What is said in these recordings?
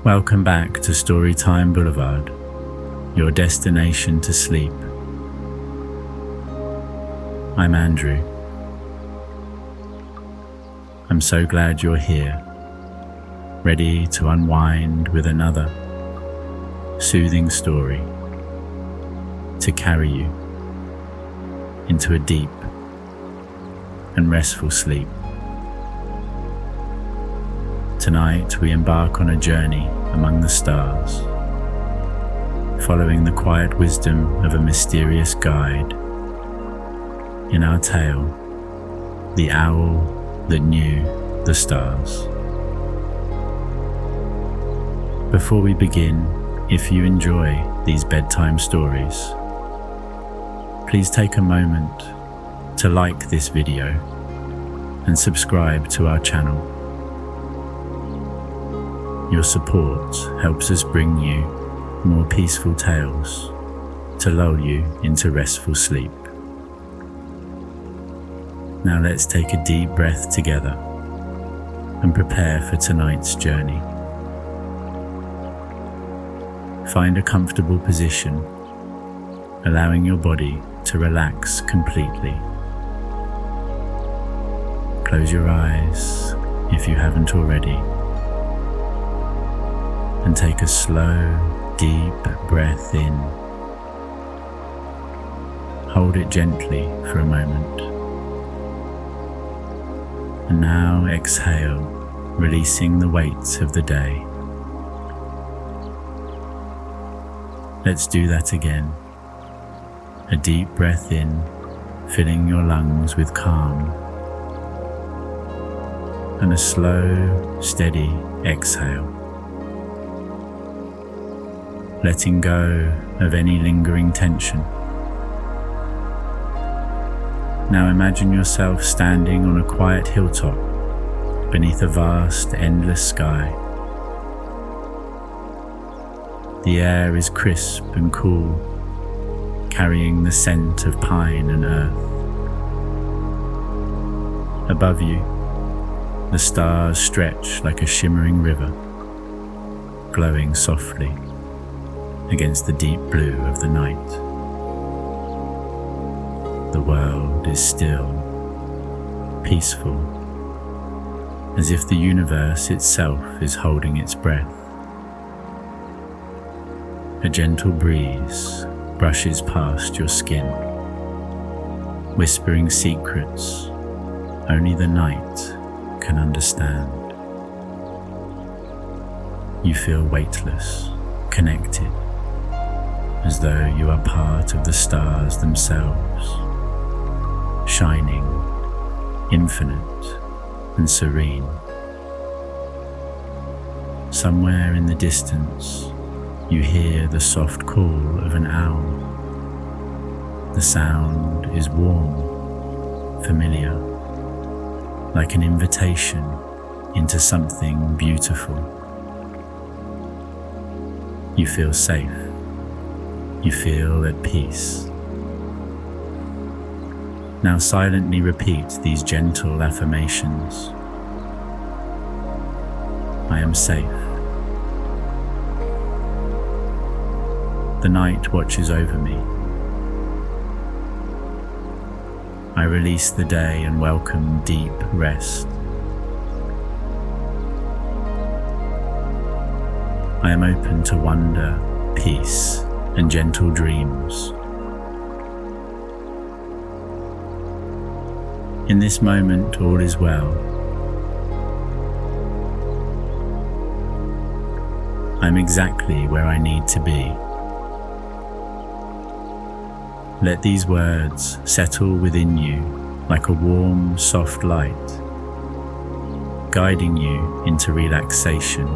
Welcome back to Storytime Boulevard, your destination to sleep. I'm Andrew. I'm so glad you're here, ready to unwind with another soothing story to carry you into a deep and restful sleep. Tonight we embark on a journey among the stars, following the quiet wisdom of a mysterious guide. In our tale, The Owl That Knew the Stars. Before we begin, if you enjoy these bedtime stories, please take a moment to like this video and subscribe to our channel. Your support helps us bring you more peaceful tales to lull you into restful sleep. Now let's take a deep breath together and prepare for tonight's journey. Find a comfortable position, allowing your body to relax completely. Close your eyes if you haven't already, and take a slow, deep breath in. Hold it gently for a moment. And now exhale, releasing the weight of the day. Let's do that again. A deep breath in, filling your lungs with calm. And a slow, steady exhale, letting go of any lingering tension. Now imagine yourself standing on a quiet hilltop beneath a vast, endless sky. The air is crisp and cool, carrying the scent of pine and earth. Above you, the stars stretch like a shimmering river, glowing softly against the deep blue of the night. The world is still, peaceful, as if the universe itself is holding its breath. A gentle breeze brushes past your skin, whispering secrets only the night can understand. You feel weightless, connected, as though you are part of the stars themselves, shining, infinite and serene. Somewhere in the distance, you hear the soft call of an owl. The sound is warm, familiar, like an invitation into something beautiful. You feel safe. You feel at peace. Now silently repeat these gentle affirmations. I am safe. The night watches over me. I release the day and welcome deep rest. I am open to wonder, peace, and gentle dreams. In this moment, all is well. I'm exactly where I need to be. Let these words settle within you like a warm, soft light, guiding you into relaxation.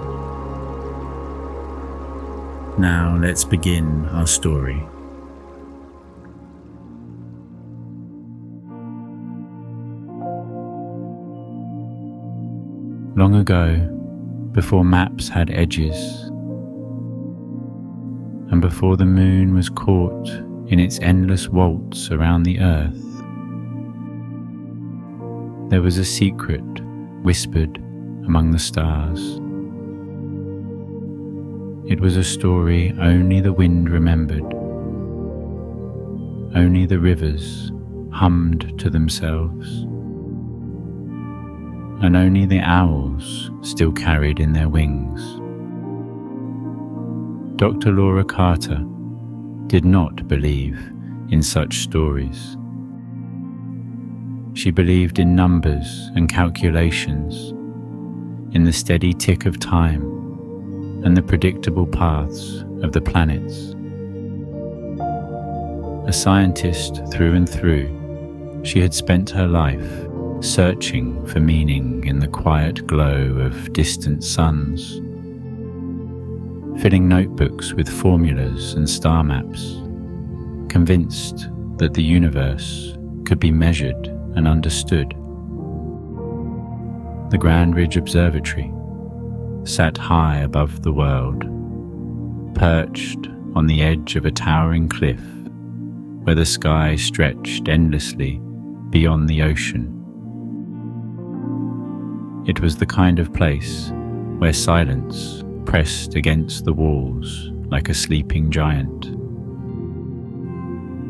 Now let's begin our story. Long ago, before maps had edges, and before the moon was caught in its endless waltz around the earth, there was a secret whispered among the stars. It was a story only the wind remembered. Only the rivers hummed to themselves, and only the owls still carried in their wings. Dr. Laura Carter did not believe in such stories. She believed in numbers and calculations, in the steady tick of time and the predictable paths of the planets. A scientist through and through, she had spent her life searching for meaning in the quiet glow of distant suns, filling notebooks with formulas and star maps, convinced that the universe could be measured and understood. The Grand Ridge Observatory sat high above the world, perched on the edge of a towering cliff where the sky stretched endlessly beyond the ocean. It was the kind of place where silence pressed against the walls like a sleeping giant,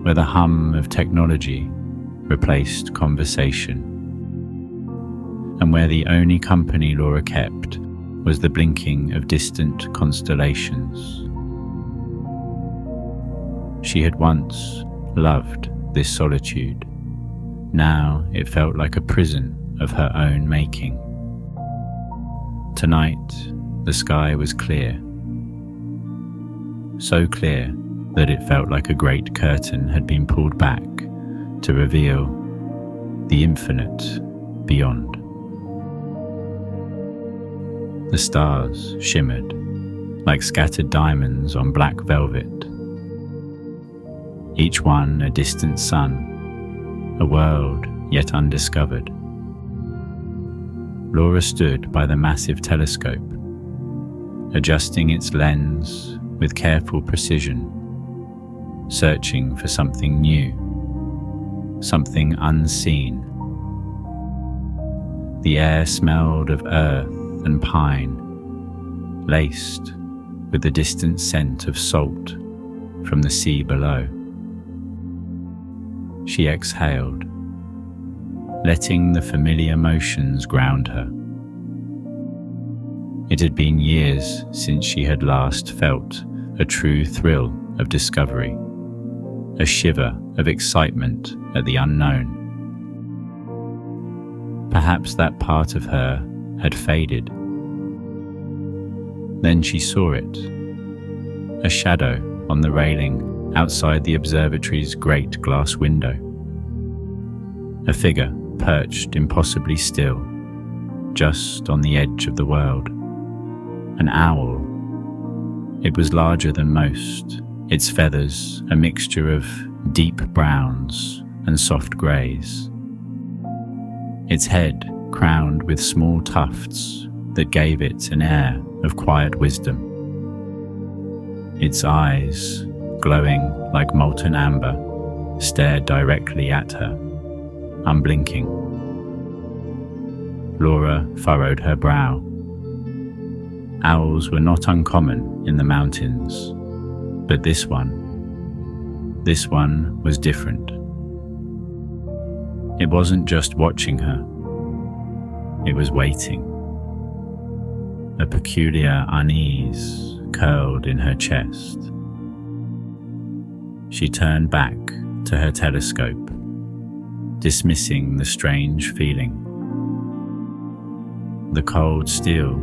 where the hum of technology replaced conversation, and where the only company Laura kept was the blinking of distant constellations. She had once loved this solitude. Now it felt like a prison of her own making. Tonight, the sky was clear. So clear that it felt like a great curtain had been pulled back to reveal the infinite beyond. The stars shimmered like scattered diamonds on black velvet, each one a distant sun, a world yet undiscovered. Laura stood by the massive telescope, adjusting its lens with careful precision, searching for something new, something unseen. The air smelled of earth and pine, laced with the distant scent of salt from the sea below. She exhaled, letting the familiar motions ground her. It had been years since she had last felt a true thrill of discovery, a shiver of excitement at the unknown. Perhaps that part of her had faded. Then she saw it, a shadow on the railing outside the observatory's great glass window. A figure perched impossibly still, just on the edge of the world. An owl. It was larger than most, its feathers a mixture of deep browns and soft greys. Its head crowned with small tufts that gave it an air of quiet wisdom. Its eyes, glowing like molten amber, stared directly at her, unblinking. Laura furrowed her brow. Owls were not uncommon in the mountains, but this one was different. It wasn't just watching her, it was waiting. A peculiar unease curled in her chest. She turned back to her telescope, dismissing the strange feeling. The cold steel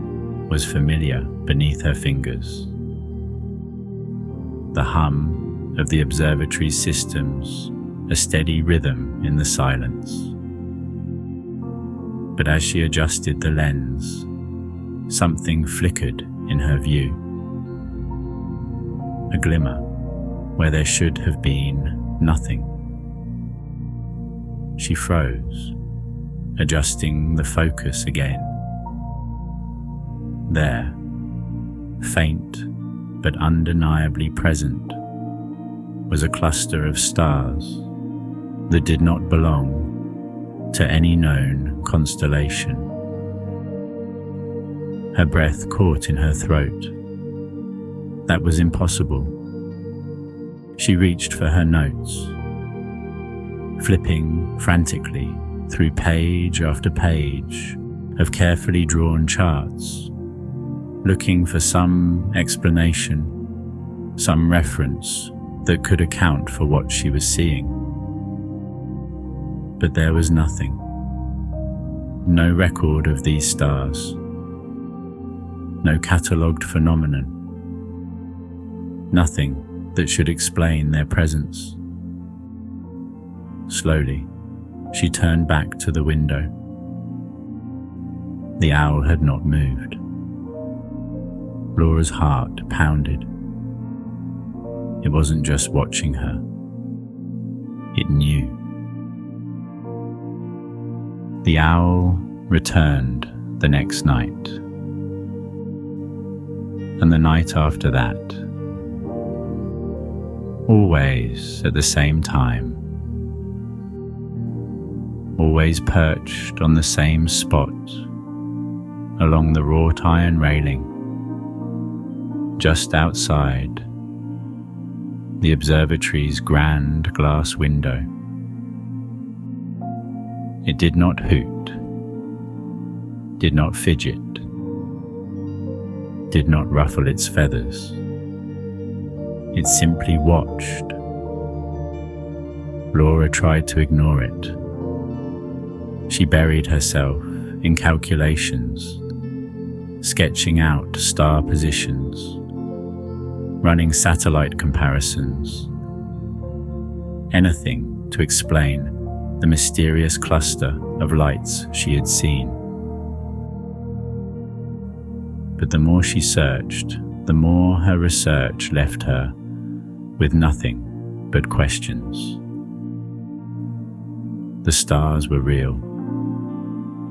was familiar beneath her fingers. The hum of the observatory's systems, a steady rhythm in the silence. But as she adjusted the lens, something flickered in her view. A glimmer where there should have been nothing. She froze, adjusting the focus again. There, faint but undeniably present, was a cluster of stars that did not belong to any known constellation. Her breath caught in her throat. That was impossible. She reached for her notes, flipping frantically through page after page of carefully drawn charts, looking for some explanation, some reference that could account for what she was seeing. But there was nothing. No record of these stars. No catalogued phenomenon. Nothing that should explain their presence. Slowly, she turned back to the window. The owl had not moved. Laura's heart pounded. It wasn't just watching her. It knew. The owl returned the next night, and the night after that, always at the same time, always perched on the same spot along the wrought iron railing, just outside the observatory's grand glass window. It did not hoot, did not fidget, did not ruffle its feathers. It simply watched. Laura tried to ignore it. She buried herself in calculations, sketching out star positions, running satellite comparisons, anything to explain the mysterious cluster of lights she had seen. But the more she searched, the more her research left her with nothing but questions. The stars were real.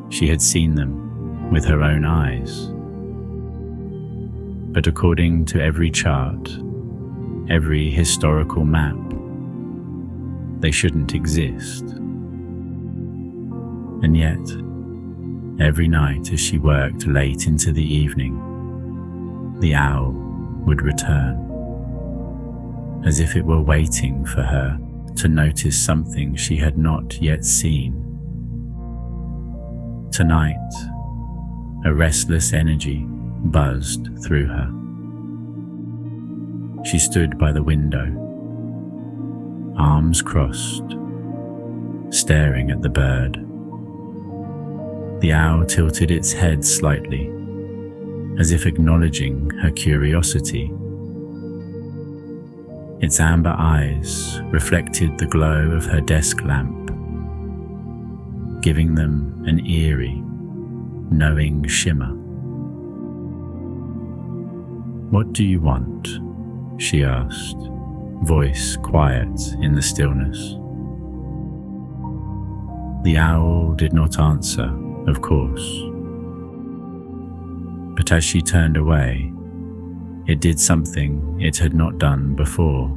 She had seen them with her own eyes. But according to every chart, every historical map, they shouldn't exist. And yet, every night as she worked late into the evening, the owl would return, as if it were waiting for her to notice something she had not yet seen. Tonight, a restless energy buzzed through her. She stood by the window, arms crossed, staring at the bird. The owl tilted its head slightly, as if acknowledging her curiosity. Its amber eyes reflected the glow of her desk lamp, giving them an eerie, knowing shimmer. "What do you want?" she asked, voice quiet in the stillness. The owl did not answer, of course. But as she turned away, it did something it had not done before.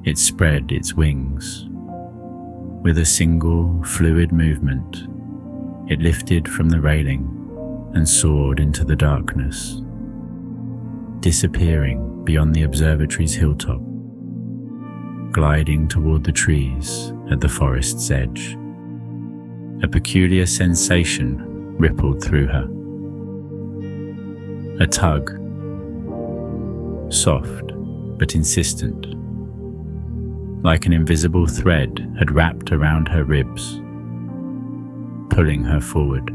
It spread its wings. With a single fluid movement, it lifted from the railing and soared into the darkness, disappearing beyond the observatory's hilltop, gliding toward the trees at the forest's edge. A peculiar sensation rippled through her. A tug, soft but insistent, like an invisible thread had wrapped around her ribs, pulling her forward.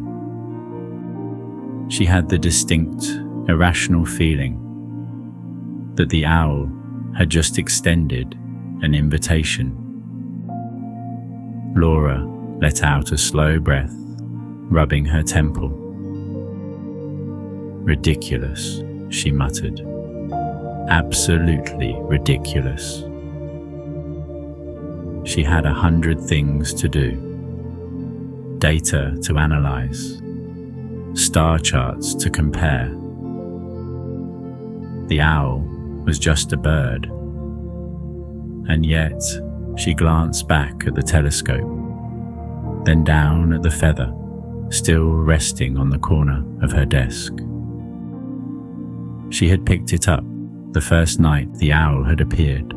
She had the distinct, irrational feeling that the owl had just extended an invitation. Laura let out a slow breath, rubbing her temple. "Ridiculous," she muttered. "Absolutely ridiculous." She had 100 things to do. Data to analyze, star charts to compare. The owl was just a bird, and yet she glanced back at the telescope, then down at the feather still resting on the corner of her desk. She had picked it up the first night the owl had appeared,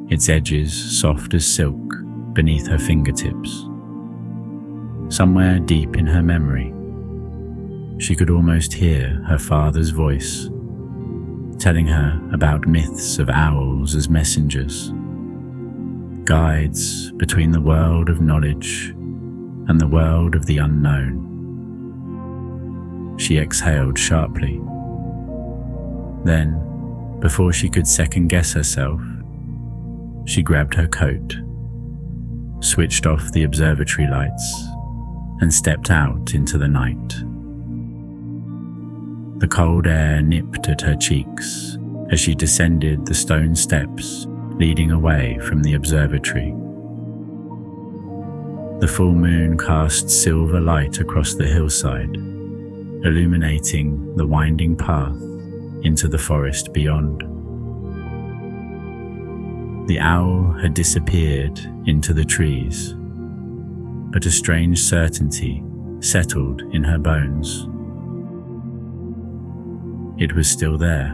its edges soft as silk beneath her fingertips. Somewhere deep in her memory, she could almost hear her father's voice, telling her about myths of owls as messengers, guides between the world of knowledge and the world of the unknown. She exhaled sharply. Then, before she could second-guess herself, she grabbed her coat, switched off the observatory lights, and stepped out into the night. The cold air nipped at her cheeks as she descended the stone steps leading away from the observatory. The full moon cast silver light across the hillside, illuminating the winding path into the forest beyond. The owl had disappeared into the trees, but a strange certainty settled in her bones. It was still there,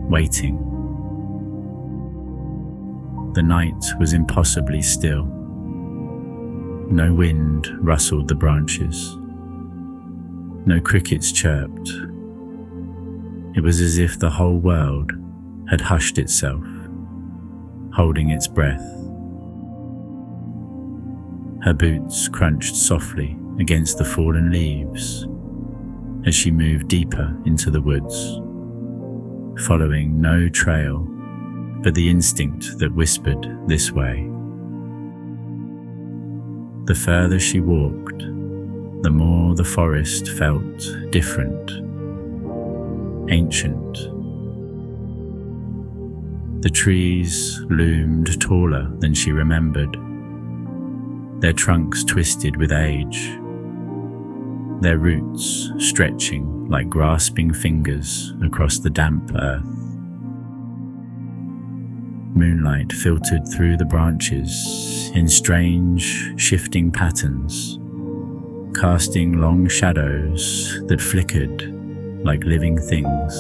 waiting. The night was impossibly still. No wind rustled the branches. No crickets chirped. It was as if the whole world had hushed itself, holding its breath. Her boots crunched softly against the fallen leaves as she moved deeper into the woods, following no trail but the instinct that whispered this way. The further she walked, the more the forest felt different, ancient. The trees loomed taller than she remembered, their trunks twisted with age, their roots stretching like grasping fingers across the damp earth. Moonlight filtered through the branches in strange, shifting patterns, casting long shadows that flickered like living things.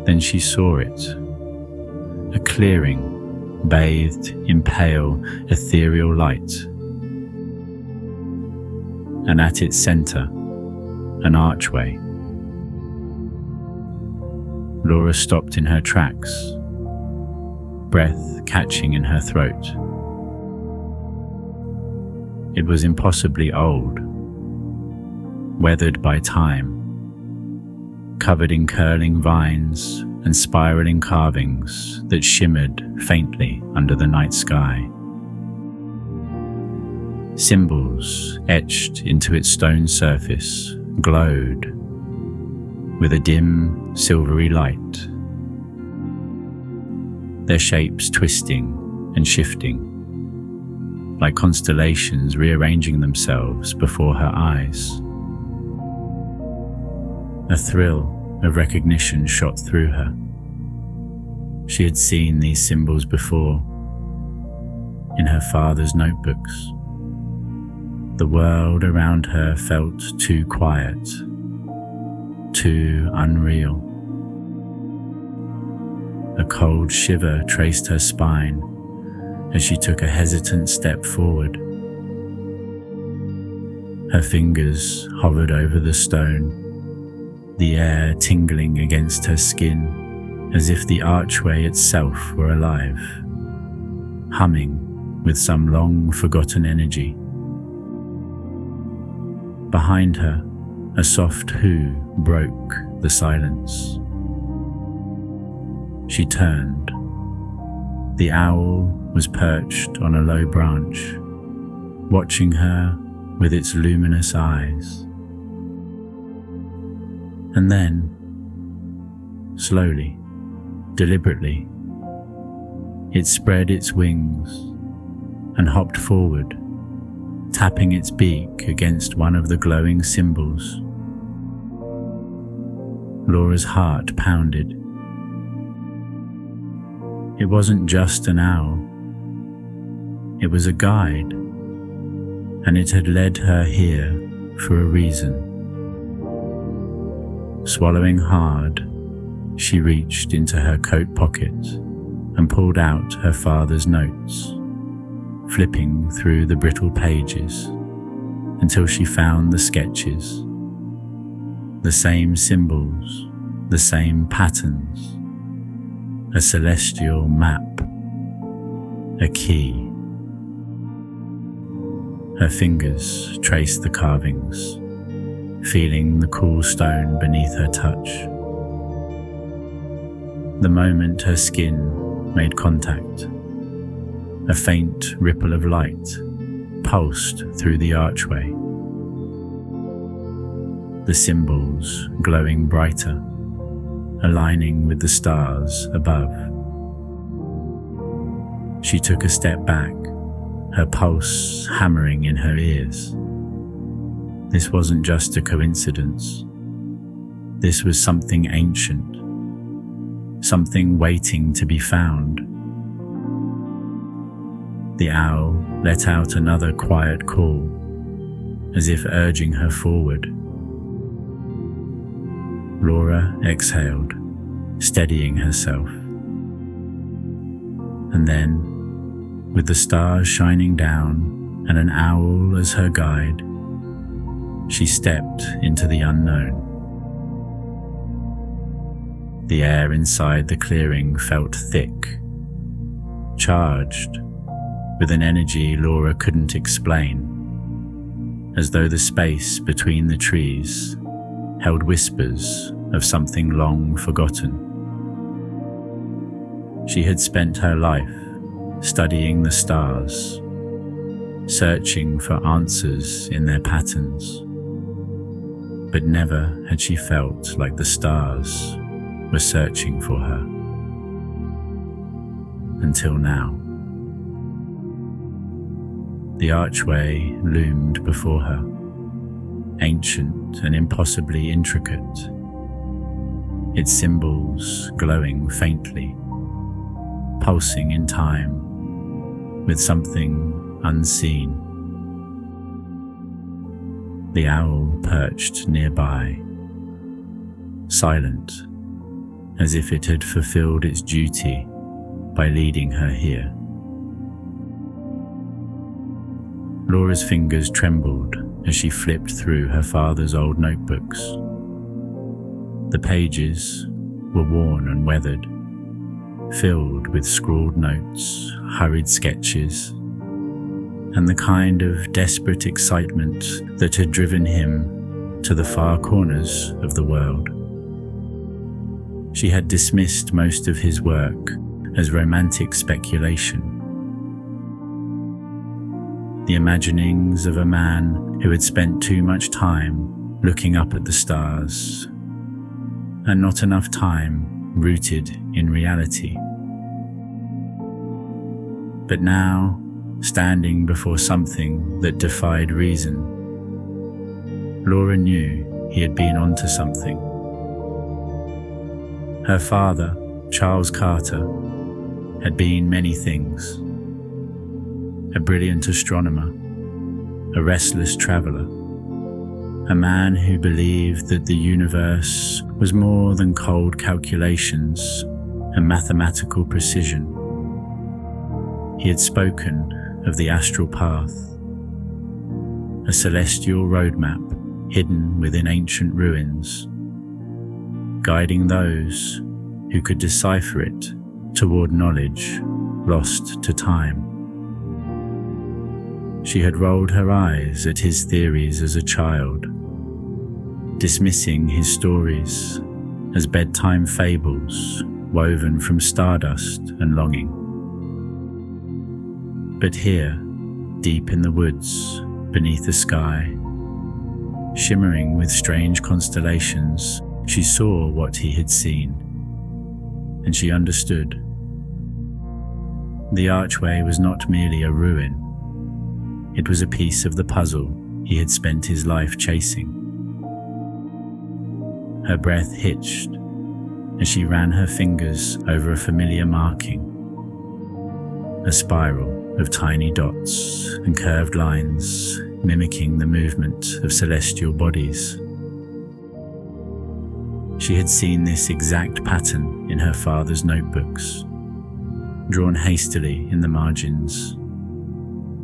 Then she saw it, a clearing bathed in pale, ethereal light, and at its center, an archway. Laura stopped in her tracks, breath catching in her throat. It was impossibly old, weathered by time, covered in curling vines and spiraling carvings that shimmered faintly under the night sky. Symbols etched into its stone surface glowed with a dim, silvery light, their shapes twisting and shifting, like constellations rearranging themselves before her eyes. A thrill of recognition shot through her. She had seen these symbols before, in her father's notebooks. The world around her felt too quiet, too unreal. A cold shiver traced her spine as she took a hesitant step forward. Her fingers hovered over the stone, the air tingling against her skin as if the archway itself were alive, humming with some long-forgotten energy. Behind her, a soft hoo broke the silence. She turned. The owl was perched on a low branch, watching her with its luminous eyes. And then, slowly, deliberately, it spread its wings and hopped forward, tapping its beak against one of the glowing symbols. Laura's heart pounded. It wasn't just an owl. It was a guide, and it had led her here for a reason. Swallowing hard, she reached into her coat pocket and pulled out her father's notes, flipping through the brittle pages until she found the sketches. The same symbols, the same patterns, a celestial map, a key. Her fingers traced the carvings, feeling the cool stone beneath her touch. The moment her skin made contact, a faint ripple of light pulsed through the archway, the symbols glowing brighter, aligning with the stars above. She took a step back, her pulse hammering in her ears. This wasn't just a coincidence. This was something ancient, something waiting to be found. The owl let out another quiet call, as if urging her forward. Laura exhaled, steadying herself. And then, with the stars shining down and an owl as her guide, she stepped into the unknown. The air inside the clearing felt thick, charged, with an energy Laura couldn't explain, as though the space between the trees held whispers of something long forgotten. She had spent her life studying the stars, searching for answers in their patterns, but never had she felt like the stars were searching for her. Until now. The archway loomed before her, ancient and impossibly intricate, its symbols glowing faintly, pulsing in time with something unseen. The owl perched nearby, silent, as if it had fulfilled its duty by leading her here. Laura's fingers trembled as she flipped through her father's old notebooks. The pages were worn and weathered, filled with scrawled notes, hurried sketches, and the kind of desperate excitement that had driven him to the far corners of the world. She had dismissed most of his work as romantic speculation, the imaginings of a man who had spent too much time looking up at the stars and not enough time rooted in reality. But now, standing before something that defied reason, Laura knew he had been onto something. Her father, Charles Carter, had been many things: a brilliant astronomer, a restless traveler, a man who believed that the universe was more than cold calculations and mathematical precision. He had spoken of the astral path, a celestial roadmap hidden within ancient ruins, guiding those who could decipher it toward knowledge lost to time. She had rolled her eyes at his theories as a child, dismissing his stories as bedtime fables woven from stardust and longing. But here, deep in the woods, beneath the sky, shimmering with strange constellations, she saw what he had seen, and she understood. The archway was not merely a ruin. It was a piece of the puzzle he had spent his life chasing. Her breath hitched as she ran her fingers over a familiar marking, a spiral of tiny dots and curved lines mimicking the movement of celestial bodies. She had seen this exact pattern in her father's notebooks, drawn hastily in the margins,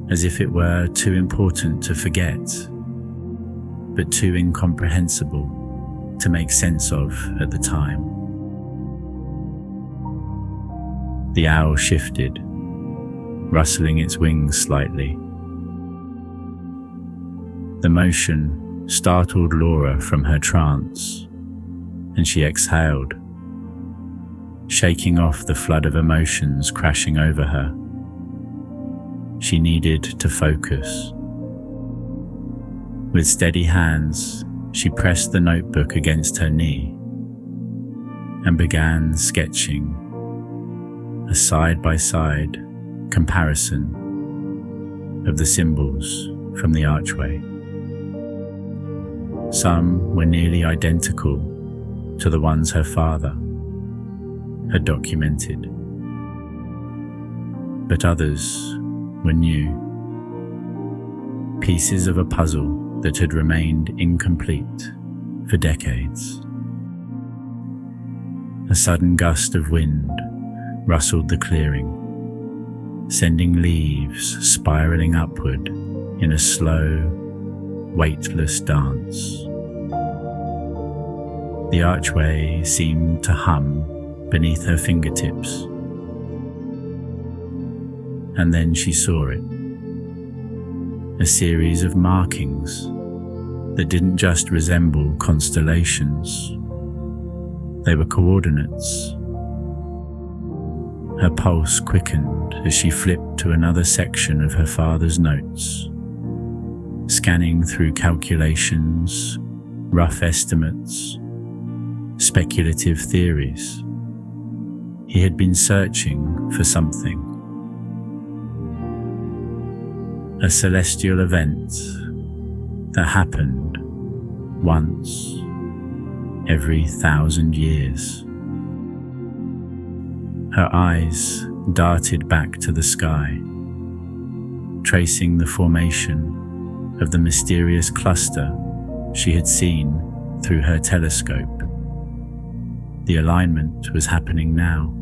as if it were too important to forget, but too incomprehensible to make sense of at the time. The owl shifted, rustling its wings slightly. The motion startled Laura from her trance, and she exhaled, shaking off the flood of emotions crashing over her. She needed to focus. With steady hands, she pressed the notebook against her knee and began sketching a side-by-side comparison of the symbols from the archway. Some were nearly identical to the ones her father had documented, but others were new, pieces of a puzzle that had remained incomplete for decades. A sudden gust of wind rustled the clearing, sending leaves spiraling upward in a slow, weightless dance. The archway seemed to hum beneath her fingertips, and then she saw it. A series of markings that didn't just resemble constellations, they were coordinates. Her pulse quickened as she flipped to another section of her father's notes, scanning through calculations, rough estimates, speculative theories. He had been searching for something. A celestial event that happened once every 1,000 years. Her eyes darted back to the sky, tracing the formation of the mysterious cluster she had seen through her telescope. The alignment was happening now.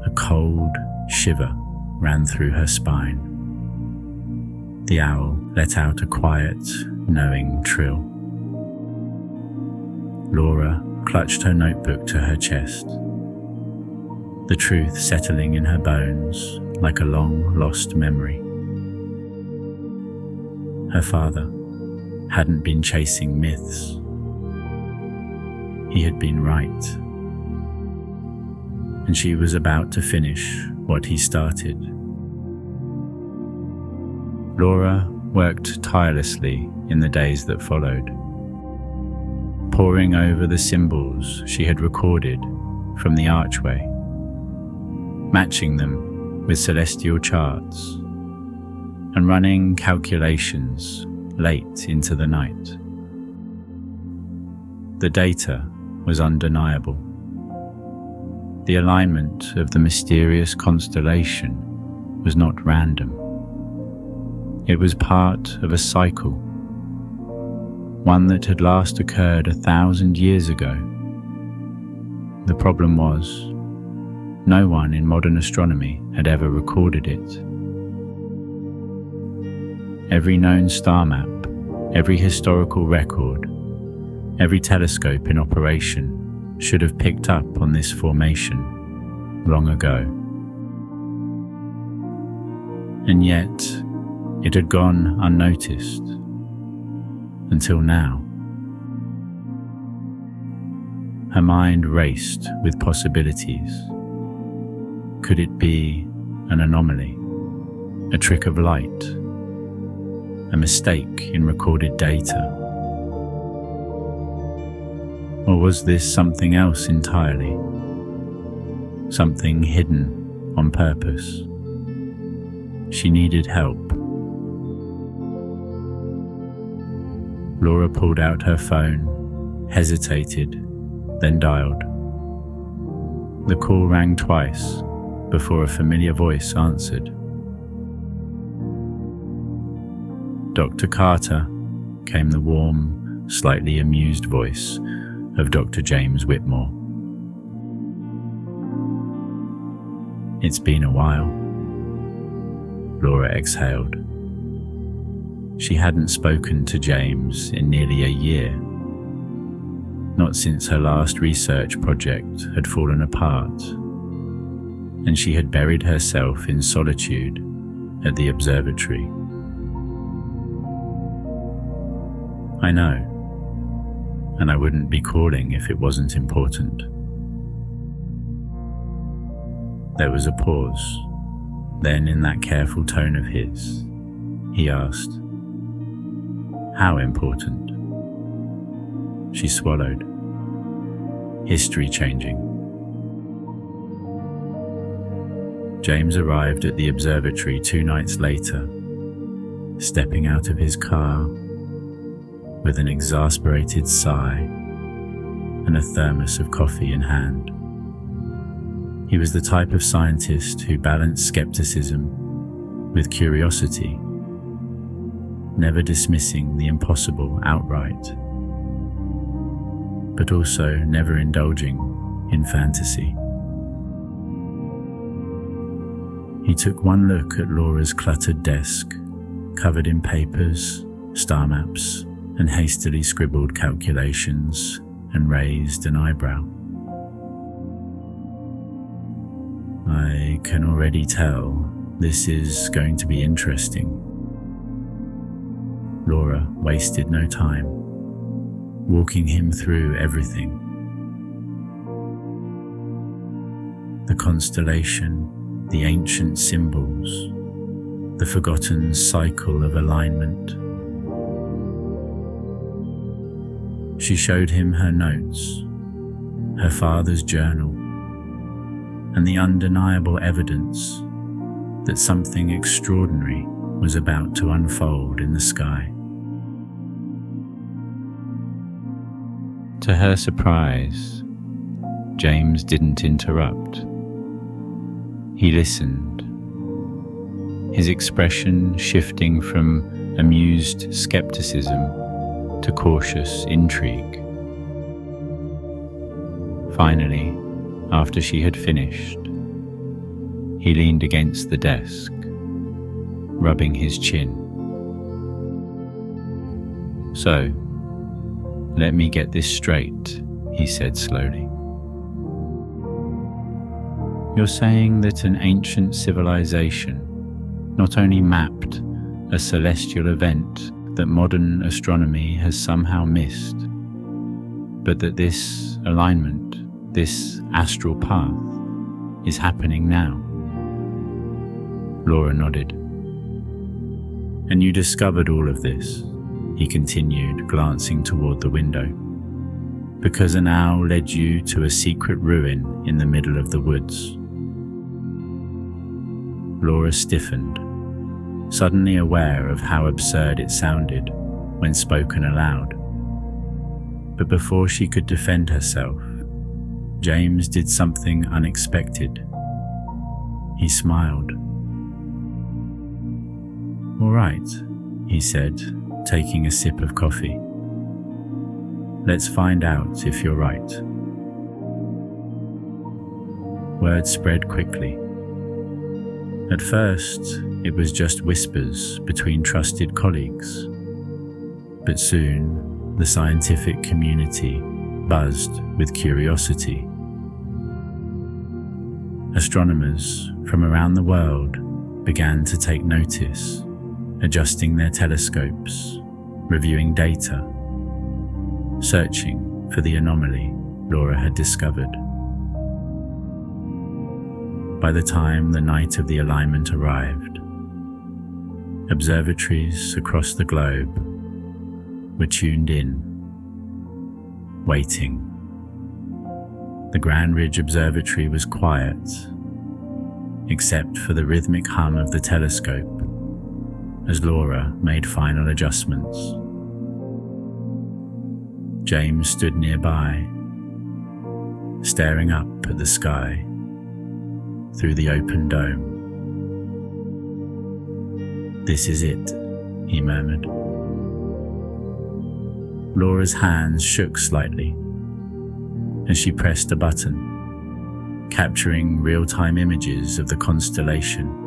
A cold shiver ran through her spine. The owl let out a quiet, knowing trill. Laura clutched her notebook to her chest, the truth settling in her bones like a long-lost memory. Her father hadn't been chasing myths. He had been right, and she was about to finish what he started. Laura worked tirelessly in the days that followed, poring over the symbols she had recorded from the archway, matching them with celestial charts, and running calculations late into the night. The data was undeniable. The alignment of the mysterious constellation was not random. It was part of a cycle, one that had last occurred 1,000 years ago. The problem was, no one in modern astronomy had ever recorded it. Every known star map, every historical record, every telescope in operation should have picked up on this formation long ago. And yet, it had gone unnoticed until now. Her mind raced with possibilities. Could it be an anomaly, a trick of light, a mistake in recorded data? Or was this something else entirely? Something hidden on purpose? She needed help. Laura pulled out her phone, hesitated, then dialed. The call rang twice before a familiar voice answered. "Dr. Carter," came the warm, slightly amused voice. of Dr. James Whitmore. It's been a while. Laura exhaled. She hadn't spoken to James in nearly a year, not since her last research project had fallen apart, and she had buried herself in solitude at the observatory. I know, and I wouldn't be calling if it wasn't important. There was a pause. Then, in that careful tone of his, he asked, "How important?" She swallowed. History changing. James arrived at the observatory 2 nights later, stepping out of his car with an exasperated sigh and a thermos of coffee in hand. He was the type of scientist who balanced skepticism with curiosity, never dismissing the impossible outright, but also never indulging in fantasy. He took one look at Laura's cluttered desk, covered in papers, star maps, and hastily scribbled calculations, and raised an eyebrow. "I can already tell this is going to be interesting." Laura wasted no time, walking him through everything. The constellation, the ancient symbols, the forgotten cycle of alignment. She showed him her notes, her father's journal, and the undeniable evidence that something extraordinary was about to unfold in the sky. To her surprise, James didn't interrupt. He listened, his expression shifting from amused skepticism to cautious intrigue. Finally, after she had finished, he leaned against the desk, rubbing his chin. "So, let me get this straight," he said slowly. "You're saying that an ancient civilization not only mapped a celestial event that modern astronomy has somehow missed, but that this alignment, this astral path, is happening now?" Laura nodded. "And you discovered all of this," he continued, glancing toward the window, "because an owl led you to a secret ruin in the middle of the woods." Laura stiffened, suddenly aware of how absurd it sounded when spoken aloud. But before she could defend herself, James did something unexpected. He smiled. "All right," he said, taking a sip of coffee. "Let's find out if you're right." Word spread quickly. At first, it was just whispers between trusted colleagues, but soon the scientific community buzzed with curiosity. Astronomers from around the world began to take notice, adjusting their telescopes, reviewing data, searching for the anomaly Laura had discovered. By the time the night of the alignment arrived, observatories across the globe were tuned in, waiting. The Grand Ridge Observatory was quiet, except for the rhythmic hum of the telescope as Laura made final adjustments. James stood nearby, staring up at the sky through the open dome. "This is it," he murmured. Laura's hands shook slightly, as she pressed a button, capturing real-time images of the constellation.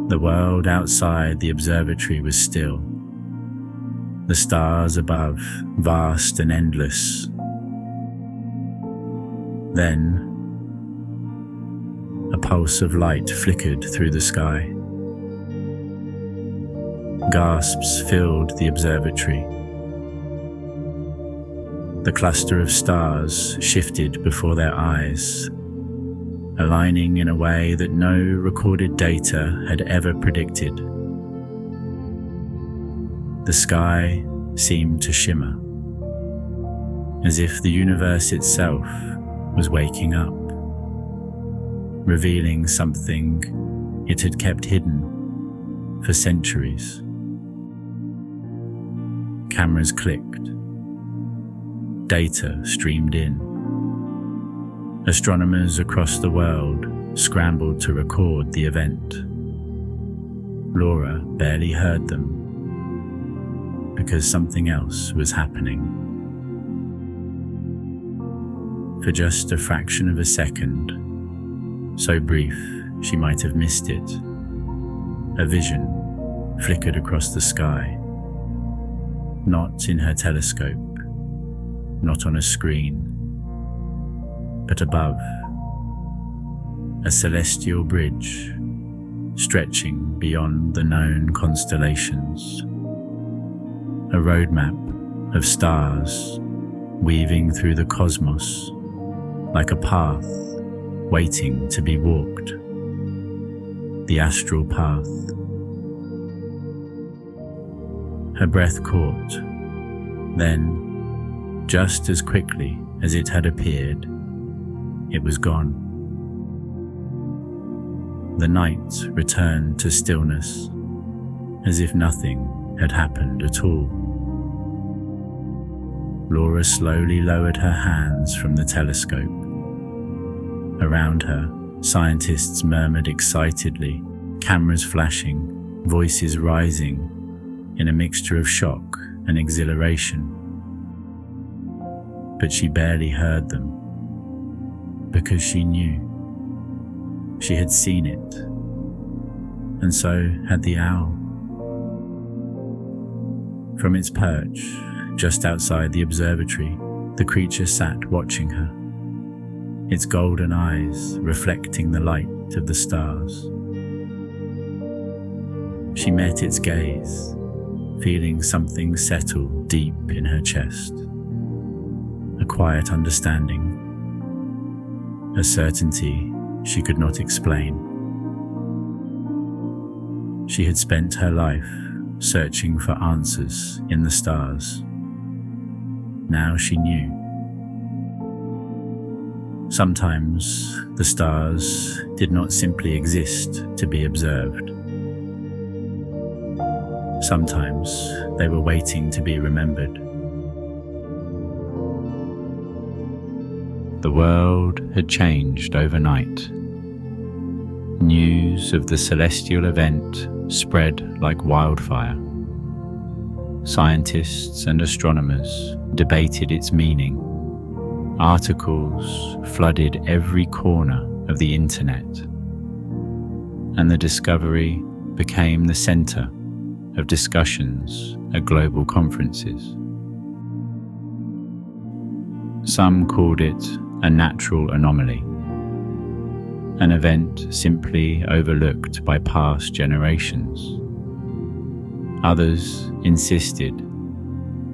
The world outside the observatory was still, the stars above vast and endless. Then, a pulse of light flickered through the sky. Gasps filled the observatory. The cluster of stars shifted before their eyes, aligning in a way that no recorded data had ever predicted. The sky seemed to shimmer, as if the universe itself was waking up, revealing something it had kept hidden for centuries. Cameras clicked. Data streamed in. Astronomers across the world scrambled to record the event. Laura barely heard them because something else was happening. For just a fraction of a second, so brief she might have missed it, a vision flickered across the sky. Not in her telescope, not on a screen, but above, a celestial bridge stretching beyond the known constellations, a roadmap of stars weaving through the cosmos like a path waiting to be walked, the astral path. Her breath caught, then, just as quickly as it had appeared, it was gone. The night returned to stillness, as if nothing had happened at all. Laura slowly lowered her hands from the telescope. Around her, scientists murmured excitedly, cameras flashing, voices rising in a mixture of shock and exhilaration. But she barely heard them, because she knew. She had seen it, and so had the owl. From its perch, just outside the observatory, the creature sat watching her, its golden eyes reflecting the light of the stars. She met its gaze, feeling something settle deep in her chest. A quiet understanding, a certainty she could not explain. She had spent her life searching for answers in the stars. Now she knew. Sometimes the stars did not simply exist to be observed. Sometimes they were waiting to be remembered. The world had changed overnight. News of the celestial event spread like wildfire. Scientists and astronomers debated its meaning. Articles flooded every corner of the internet, and the discovery became the center of discussions at global conferences. Some called it a natural anomaly, an event simply overlooked by past generations. Others insisted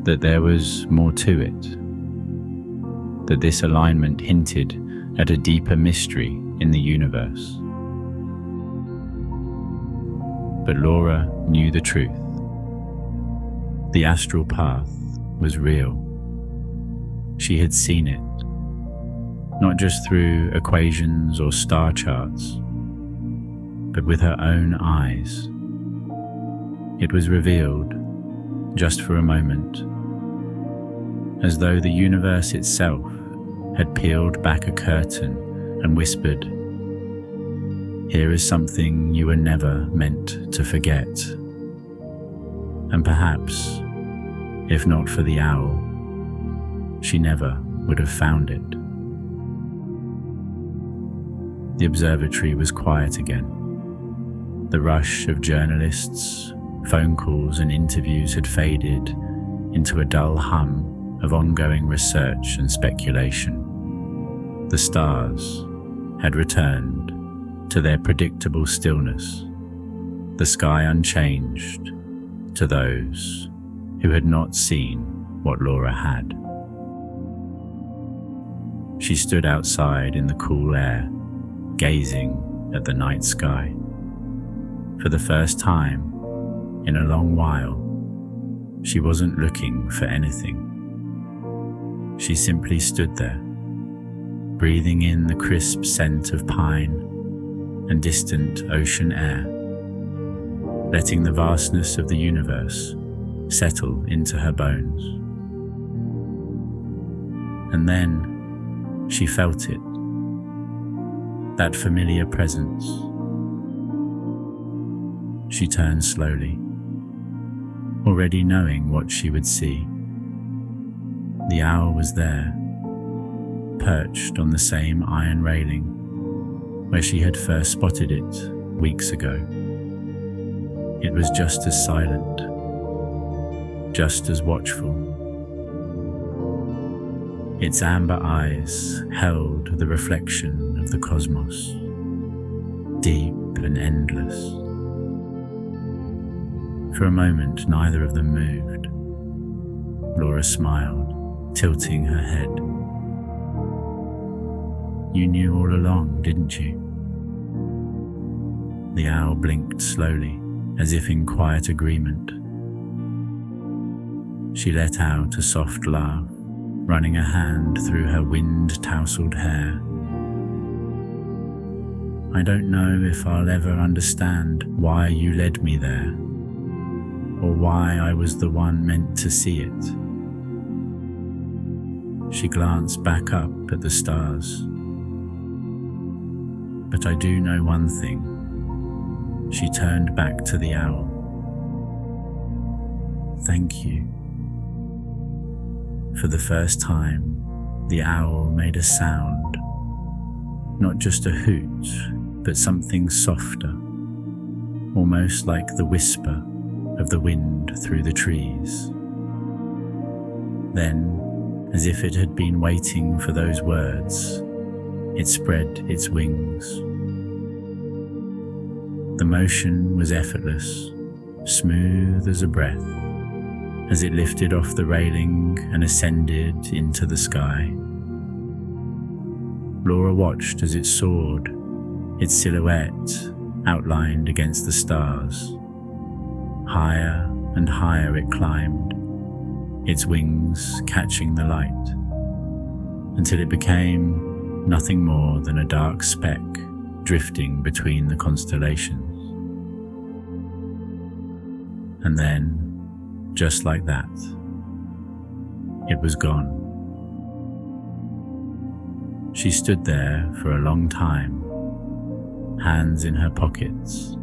that there was more to it, that this alignment hinted at a deeper mystery in the universe. But Laura knew the truth. The astral path was real. She had seen it, not just through equations or star charts, but with her own eyes. It was revealed, just for a moment, as though the universe itself had peeled back a curtain and whispered, "Here is something you were never meant to forget." And perhaps, if not for the owl, she never would have found it. The observatory was quiet again. The rush of journalists, phone calls and interviews had faded into a dull hum of ongoing research and speculation. The stars had returned to their predictable stillness, the sky unchanged to those who had not seen what Laura had. She stood outside in the cool air, gazing at the night sky. For the first time in a long while, she wasn't looking for anything. She simply stood there, breathing in the crisp scent of pine and distant ocean air, letting the vastness of the universe settle into her bones. And then she felt it, that familiar presence. She turned slowly, already knowing what she would see. The owl was there, perched on the same iron railing where she had first spotted it weeks ago. It was just as silent, just as watchful. Its amber eyes held the reflection of the cosmos, deep and endless. For a moment, neither of them moved. Laura smiled, tilting her head. "You knew all along, didn't you?" The owl blinked slowly, as if in quiet agreement. She let out a soft laugh, running a hand through her wind-tousled hair. "I don't know if I'll ever understand why you led me there, or why I was the one meant to see it." She glanced back up at the stars. "But I do know one thing." She turned back to the owl. "Thank you." For the first time, the owl made a sound, not just a hoot, but something softer, almost like the whisper of the wind through the trees. Then, as if it had been waiting for those words, it spread its wings. The motion was effortless, smooth as a breath, as it lifted off the railing and ascended into the sky. Laura watched as it soared, its silhouette outlined against the stars. Higher and higher it climbed, its wings catching the light, until it became nothing more than a dark speck drifting between the constellations. And then, just like that, it was gone. She stood there for a long time, hands in her pockets,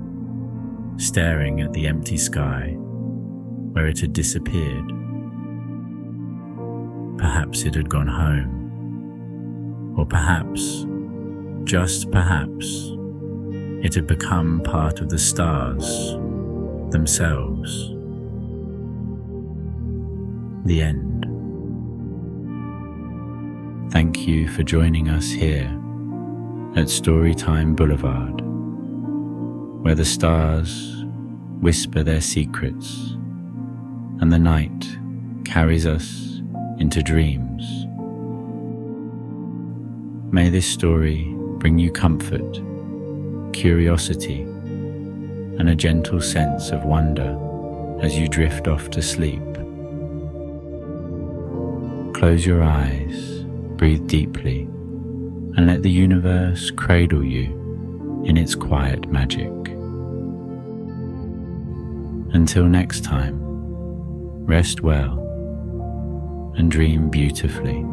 staring at the empty sky where it had disappeared. Perhaps it had gone home, or perhaps, just perhaps, it had become part of the stars themselves. The end. Thank you for joining us here at Storytime Boulevard, where the stars whisper their secrets and the night carries us into dreams. May this story bring you comfort, curiosity, and a gentle sense of wonder as you drift off to sleep. Close your eyes, breathe deeply, and let the universe cradle you in its quiet magic. Until next time, rest well and dream beautifully.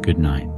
Good night.